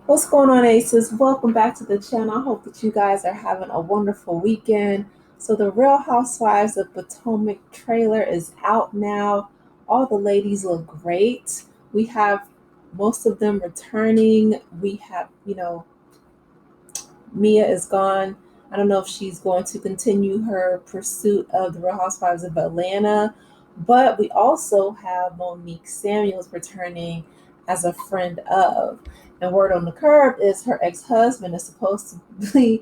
What's going on, Aces? Welcome back to the channel. I hope that you guys are having a wonderful weekend. So the Real Housewives of Potomac trailer is out now. All the ladies look great. We have most of them returning. We have, Mia is gone. I don't know if she's going to continue her pursuit of the Real Housewives of Atlanta, but we also have Monique Samuels returning as a friend of. And word on the curb is her ex-husband is supposed to be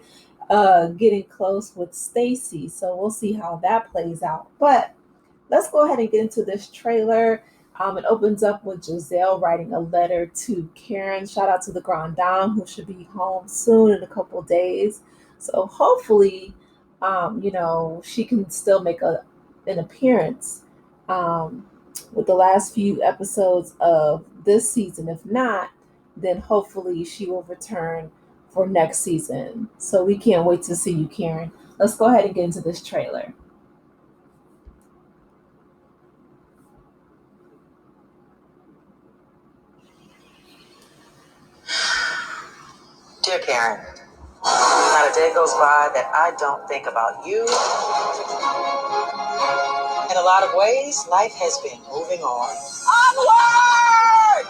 getting close with Stacy. So we'll see how that plays out. But let's go ahead and get into this trailer. It opens up with Giselle writing a letter to Karen. Shout out to the Grand Dame, who should be home soon in a couple of days. So hopefully, she can still make an appearance with the last few episodes of this season. If not, then hopefully she will return for next season. So we can't wait to see you, Karen. Let's go ahead and get into this trailer. Dear Karen, not a day goes by that I don't think about you. In a lot of ways, life has been moving on. Onward!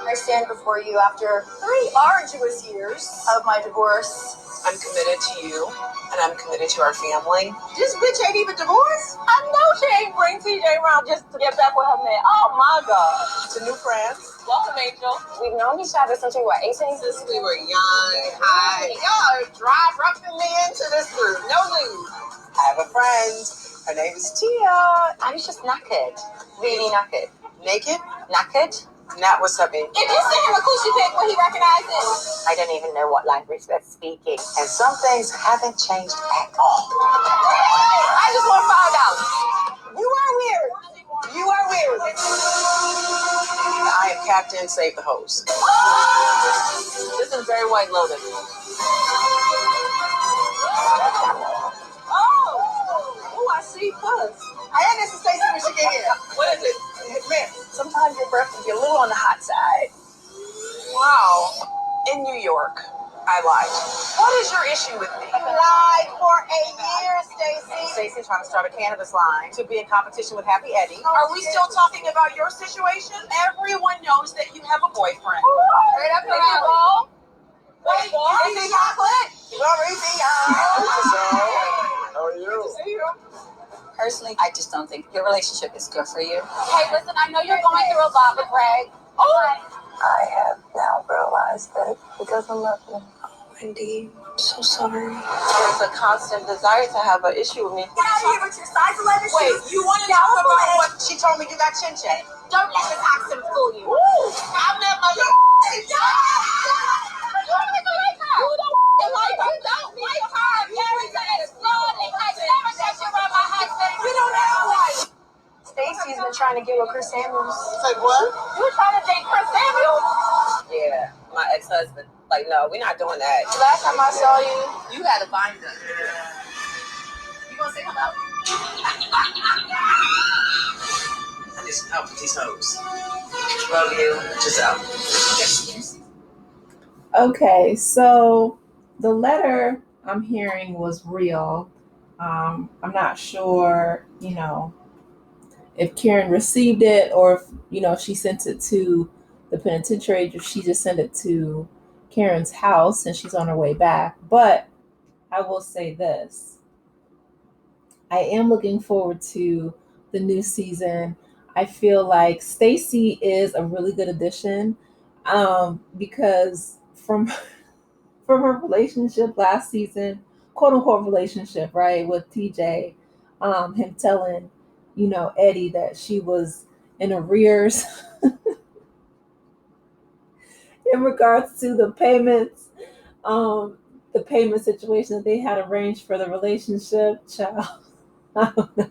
I stand before you after 3 arduous years of my divorce. I'm committed to you, and I'm committed to our family. This bitch ain't even divorced? I know she ain't bring TJ around just to get back with her man. Oh my God. To new friends. Welcome, Angel. We've known each other since we were 18. Since we were young, high. Y'all drive roughing me into this group. No news. I have a friend. Her name is Tia. I was just knackered. Really knackered. Naked? Knackered? Not what's up, baby. If you see him a coochie pic, will he recognize it? I don't even know what language they're speaking. And some things haven't changed at all. I just want $5. You are weird. You are weird. I am Captain Save the Host. This is very White Lotus. Oh, I see Puss. I am Mrs. Stacy when she get here. What is it? Man, sometimes your breath can be a little on the hot side. Wow. In New York, I lied. What is your issue with me? Lied for a year, Stacy. Stacy trying to start a cannabis line to be in competition with Happy Eddie. Are we still talking about your situation? Everyone knows that you have a boyfriend. Straight up the ball. Wait, Reese chocolate. How are you? Personally, I just don't think your relationship is good for you. Hey, listen, I know you're going through a lot with Greg. I have now realized that he doesn't love me. Wendy, I'm so sorry. There's a constant desire to have an issue with me. Get out of here with your size 11 shoes. Wait, you want to talk about what she told me you got chin chin? Don't let this accent fool you. I'm not my little. You don't like her. You don't like her. Karen's an explode. I never said you were my husband. We don't have one. Stacy's been trying to get with Chris Samuels. Say what? You were trying to date Chris Samuels? Yeah, my ex-husband. Like, no, we're not doing that. Last time I saw you, You had a binder. You want to say hello? I need some help with these hoes. Love you. Giselle. Okay, so the letter I'm hearing was real. I'm not sure, if Karen received it or if, she sent it to the penitentiary, if she just sent it to Karen's house and she's on her way back. But I will say this. I am looking forward to the new season. I feel like Stacy is a really good addition because from her relationship last season, quote unquote relationship, right, with TJ, him telling, Eddie that she was in arrears in regards to the payments, the payment situation that they had arranged for the relationship. Child, I don't know.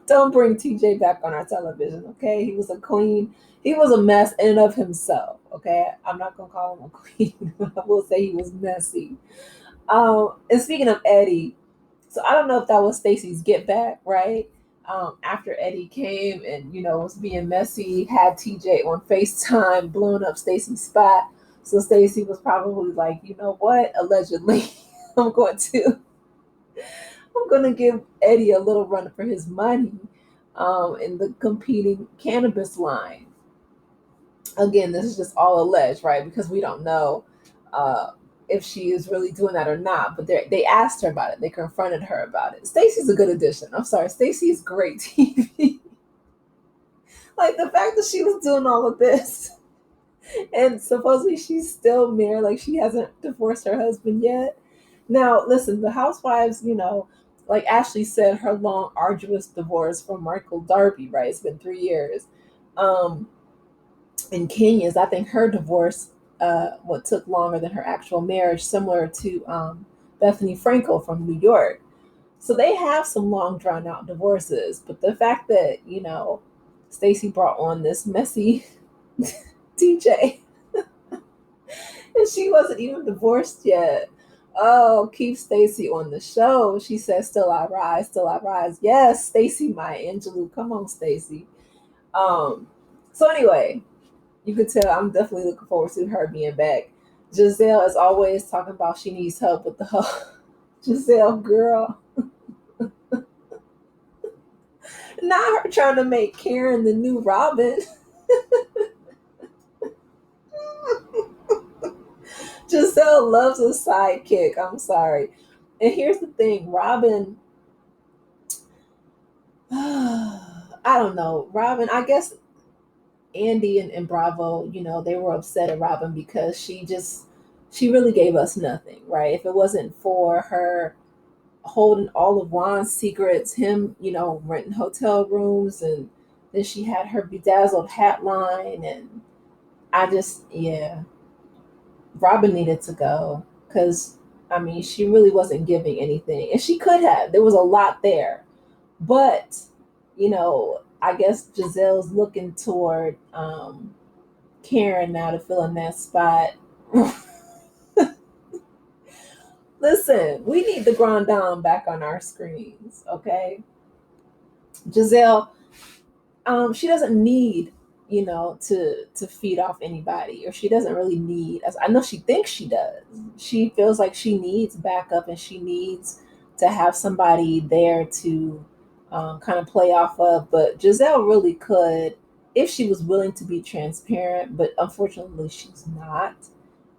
Don't bring TJ back on our television, okay? He was a queen. He was a mess in and of himself, okay? I'm not going to call him a queen. I will say he was messy. And speaking of Eddie, so I don't know if that was Stacy's get back, right? After Eddie came and, was being messy, had TJ on FaceTime, blowing up Stacy's spot. So Stacey was probably like, you know what? Allegedly, I'm going to I'm going to give Eddie a little run for his money in the competing cannabis line. Again, this is just all alleged, right? Because we don't know uh, if she is really doing that or not. But they asked her about it. They confronted her about it. Stacey's a good addition. I'm sorry, Stacey is great TV. Like the fact that she was doing all of this, and supposedly she's still married, like she hasn't divorced her husband yet. Now, listen, the housewives, like Ashley said, her long, arduous divorce from Michael Darby, right? It's been 3 years. Um, and Kenya's, I think her divorce, what took longer than her actual marriage, similar to Bethany Frankel from New York. So they have some long, drawn out divorces. But the fact that, Stacey brought on this messy DJ and she wasn't even divorced yet. Oh, keep Stacey on the show. She says, "Still I rise, still I rise." Yes, Stacey, my Angelou. Come on, Stacey. Um, so anyway, you could tell I'm definitely looking forward to her being back. Giselle is always talking about she needs help with the whole Giselle girl. Not her trying to make Karen the new Robyn. Giselle loves a sidekick. I'm sorry. And here's the thing, Robyn. I don't know. Robyn, I guess Andy and Bravo, they were upset at Robyn because she really gave us nothing, right? If it wasn't for her holding all of Juan's secrets, him, renting hotel rooms, and then she had her bedazzled hat line, and yeah, Robyn needed to go because, I mean, she really wasn't giving anything, and she could have. There was a lot there, but I guess Giselle's looking toward Karen now to fill in that spot. Listen, we need the Grand Dame back on our screens, okay? Giselle, she doesn't need, to feed off anybody, or she doesn't really need. As I know, she thinks she does. She feels like she needs backup, and she needs to have somebody there to kind of play off of. But Giselle really could, if she was willing to be transparent. But unfortunately, she's not.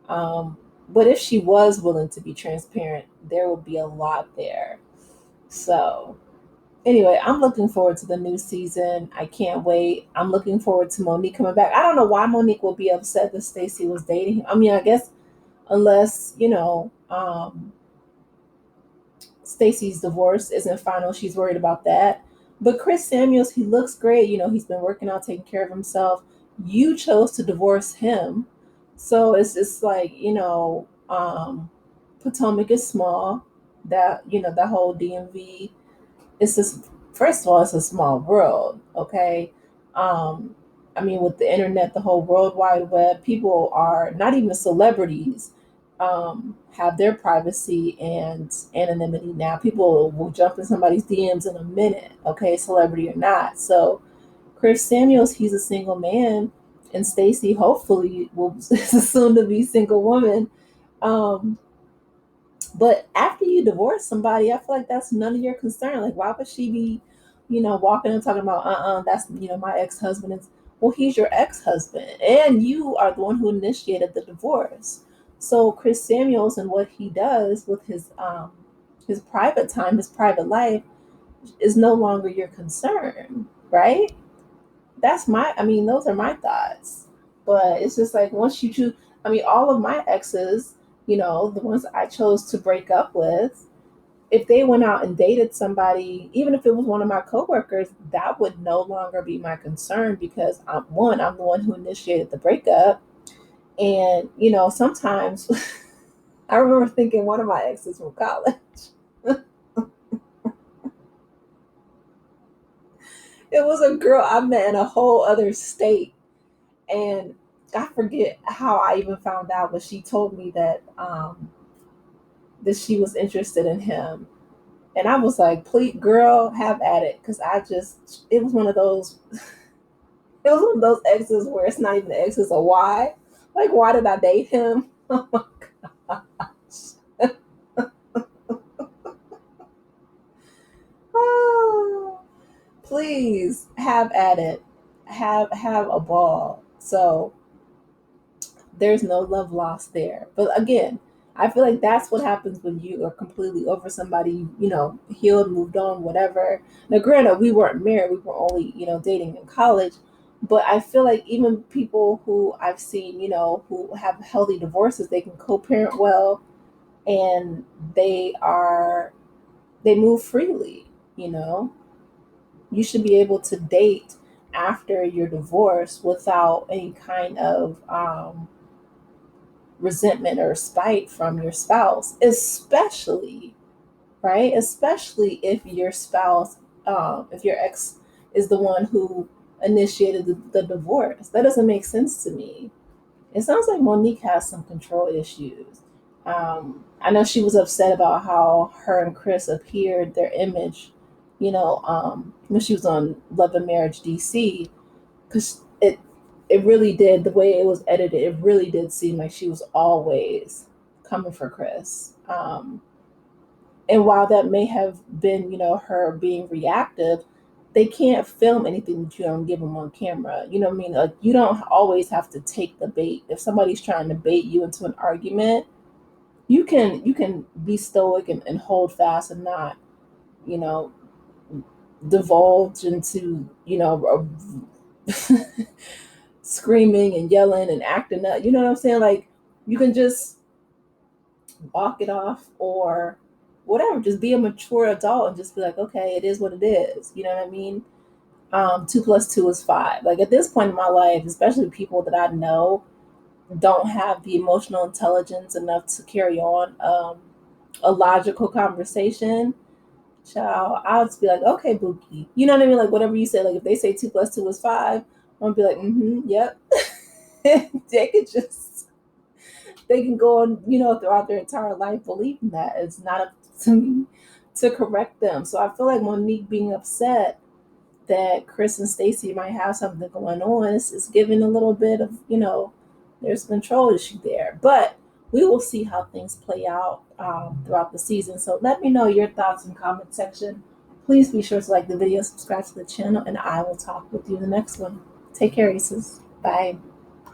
Um, but if she was willing to be transparent, there would be a lot there. So anyway, I'm looking forward to the new season. I can't wait. I'm looking forward to Monique coming back. I don't know why Monique will be upset that Stacey was dating him. I mean, I guess unless, Stacey's divorce isn't final, she's worried about that. But Chris Samuels, he looks great. He's been working out, taking care of himself. You chose to divorce him. So it's just like, Potomac is small. That whole DMV, it's just, first of all, it's a small world, okay? um I mean, with the internet, the whole world wide web, people are not even celebrities, have their privacy and anonymity now. People will jump in somebody's DMs in a minute, okay, celebrity or not. So Chris Samuels, he's a single man, and Stacey hopefully will is a soon to be single woman. um but after you divorce somebody, I feel like that's none of your concern. Like, why would she be, walking and talking about, that's, my ex husband is, well, he's your ex husband, and you are the one who initiated the divorce. So Chris Samuels and what he does with his private time, his private life, is no longer your concern, right? I mean, those are my thoughts. But it's just like, once you choose, I mean, all of my exes, the ones I chose to break up with, if they went out and dated somebody, even if it was one of my coworkers, that would no longer be my concern, because I'm the one who initiated the breakup. And, sometimes I remember thinking one of my exes from college. It was a girl I met in a whole other state, and I forget how I even found out, but she told me that she was interested in him, and I was like, "Please, girl, have at it," because it was one of those, it was one of those exes where it's not even the ex, it's a why. Like, why did I date him? Oh my gosh. Oh, please have at it. Have a ball. So there's no love lost there. But again, I feel like that's what happens when you are completely over somebody, healed, moved on, whatever. Now, granted, we weren't married, we were only, dating in college. But I feel like even people who I've seen, who have healthy divorces, they can co parent well and they move freely, you know. You should be able to date after your divorce without any kind of resentment or spite from your spouse, especially, right? Especially if your spouse, if your ex is the one who initiated the divorce. That doesn't make sense to me. It sounds like Monique has some control issues. I know she was upset about how her and Chris appeared, their image, when she was on Love and Marriage DC, because it really did, the way it was edited, it really did seem like she was always coming for Chris. And while that may have been, her being reactive, they can't film anything that you don't give them on camera. You know what I mean? Like, you don't always have to take the bait. If somebody's trying to bait you into an argument, you can be stoic and hold fast and not, you know, divulge into, screaming and yelling and acting up. You know what I'm saying? Like, you can just walk it off or whatever. Just be a mature adult and just be like, okay, it is what it is. You know what I mean? 2 plus 2 is 5. Like, at this point in my life, especially people that I know don't have the emotional intelligence enough to carry on a logical conversation, child, I'll just be like, okay, Bookie. You know what I mean? Like, whatever you say, like if they say 2 plus 2 is 5, I'm gonna be like, yep. they could just they can go on, throughout their entire life believing that. It's not up to me to correct them. So I feel like Monique being upset that Chris and Stacey might have something going on is giving a little bit of, there's a control issue there. But we will see how things play out throughout the season. So let me know your thoughts in the comment section. Please be sure to like the video, subscribe to the channel, and I will talk with you in the next one. Take care, Aces. Bye.